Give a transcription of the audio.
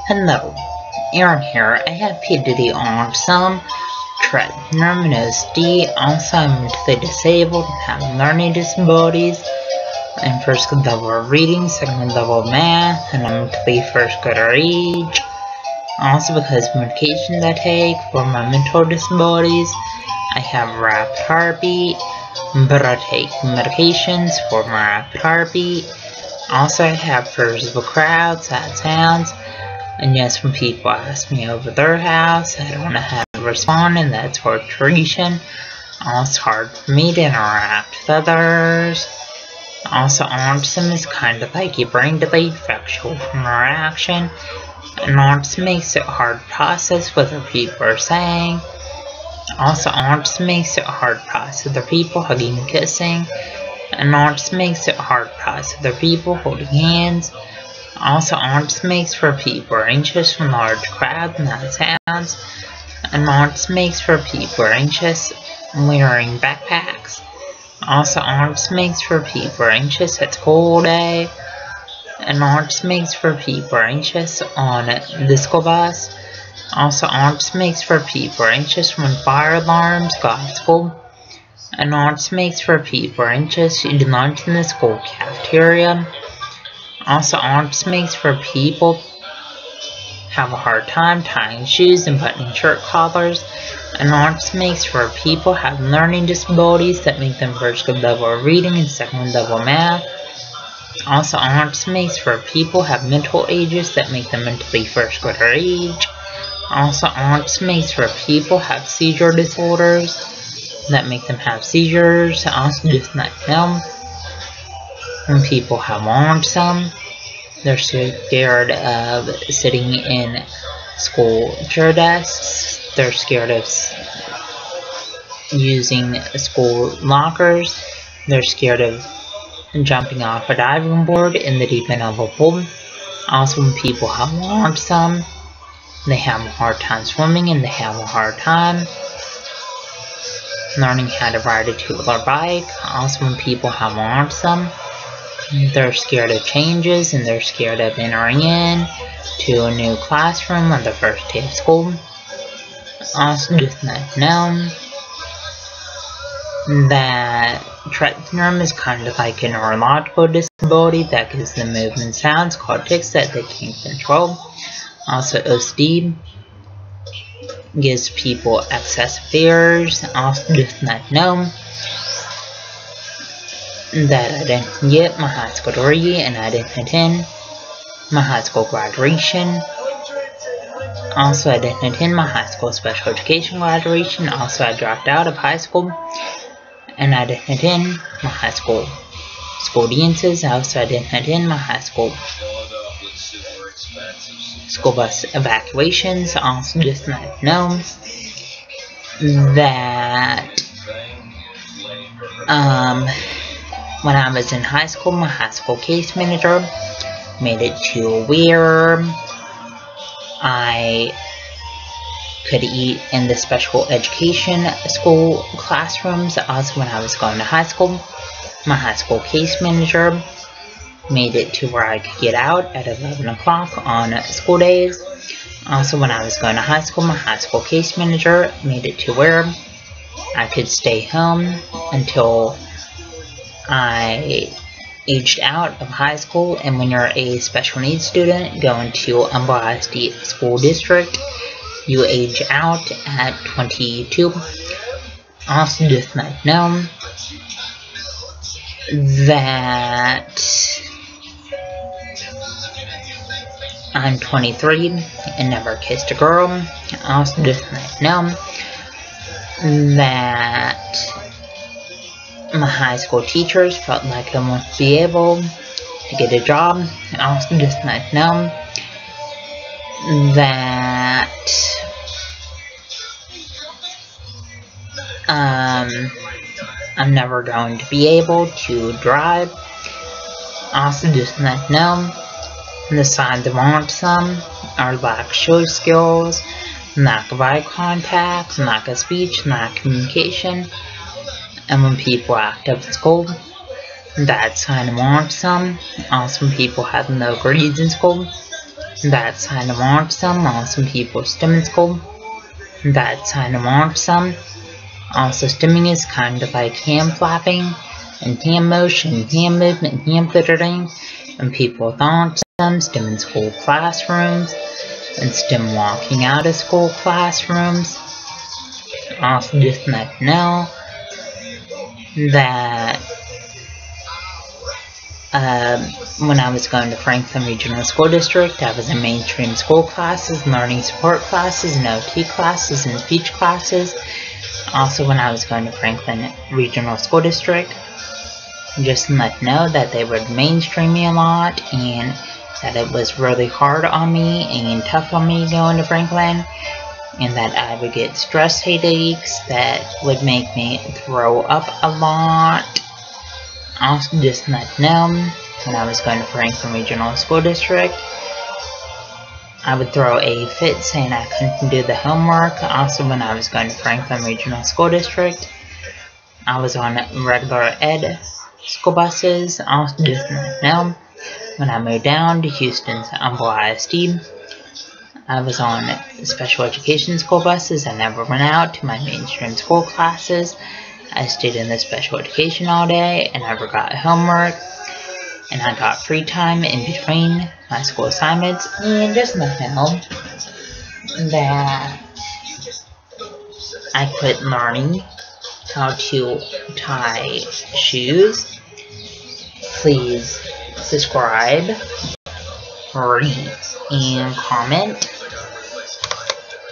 Hello, Aaron here. I have PhD on some terminology. Also, I'm mentally disabled and have learning disabilities. I'm first level of reading, second level of math, and I'm mentally first grader age. Also, because of medications I take for my mental disabilities, I have rapid heartbeat, but I take medications for my rapid heartbeat. Also, I have fears of a crowd, sad sounds. And yes, when people ask me over their house, I don't know how to respond, and that's torturation. Also, it's hard for me to interact with others. Also, autism is kind of like a brain delayed factual interaction, and autism makes it hard to process what other people are saying. Also, autism makes it hard to process other people hugging and kissing, and autism makes it hard to process other people holding hands. Also, autism makes for people are anxious from large crowds and loud sounds, and autism makes for people are anxious wearing backpacks. Also, autism makes for people are anxious at school all day, and autism makes for people are anxious on the school bus. Also, autism makes for people are anxious when fire alarms go off school, and autism makes for people are anxious eating lunch in the school cafeteria. Also, autism makes for people have a hard time tying shoes and buttoning shirt collars, and autism makes for people have learning disabilities that make them first grade level of reading and second level math. Also, autism makes for people have mental ages that make them mentally first grader age. Also, autism makes for people have seizure disorders that make them have seizures. Also, just not know. When people have autism, they're scared of sitting in school chair desks. They're scared of using school lockers. They're scared of jumping off a diving board in the deep end of a pool. Also, when people have autism, they have a hard time swimming, and they have a hard time learning how to ride a two-wheeler bike. Also, when people have autism, they're scared of changes, and they're scared of entering in to a new classroom on the first day of school. Also, just not know that Tourette syndrome is kind of like a neurological disability that gives them movement sounds called tics that they can't control. Also, OCD gives people excessive fears. Also, just not know that I didn't get my high school degree, and I didn't attend my high school graduation. Also, I didn't attend my high school special education graduation. Also, I dropped out of high school, and I didn't attend my high school dances. Also, I didn't attend my high school bus evacuations. Also, just not know that when I was in high school, my high school case manager made it to where I could eat in the special education school classrooms. Also, when I was going to high school, my high school case manager made it to where I could get out at 11 o'clock on school days. Also, when I was going to high school, my high school case manager made it to where I could stay home until I aged out of high school. And when you're a special needs student going to Umbra State School District, you age out at 22. Also, just not know that I'm 23 and never kissed a girl. Also, just not know that my high school teachers felt like I wouldn't be able to get a job. I also just not know that I'm never going to be able to drive. I also just not know the signs of autism are lack of social skills, lack of eye contact, lack of speech, lack of communication. And when people act up at school, that's sign of autism. Also, when people have no grades in school, That's kind of awesome people STEM in school. That's kind of awesome. Also, stimming is kind of like hand flapping and hand motion, hand movement, hand fidgeting, and people thought some STEM in school classrooms and STEM walking out of school classrooms. Also, just let you know that when I was going to Franklin Regional School District, I was in mainstream school classes, learning support classes, and OT classes, and speech classes. Also, when I was going to Franklin Regional School District, just to let you know that they would mainstream me a lot, and that it was really hard on me and tough on me going to Franklin, and that I would get stress headaches that would make me throw up a lot. Also, just to let you know, when I was going to Franklin Regional School District, I would throw a fit saying I couldn't do the homework. Also, when I was going to Franklin Regional School District, I was on regular ed school buses. Also, just now, when I moved down to Houston's Humble ISD, I was on special education school buses. I never went out to my mainstream school classes. I stayed in the special education all day and never got homework. And I got free time in between my school assignments, and just let you know that I quit learning how to tie shoes. Please subscribe, rate, and comment.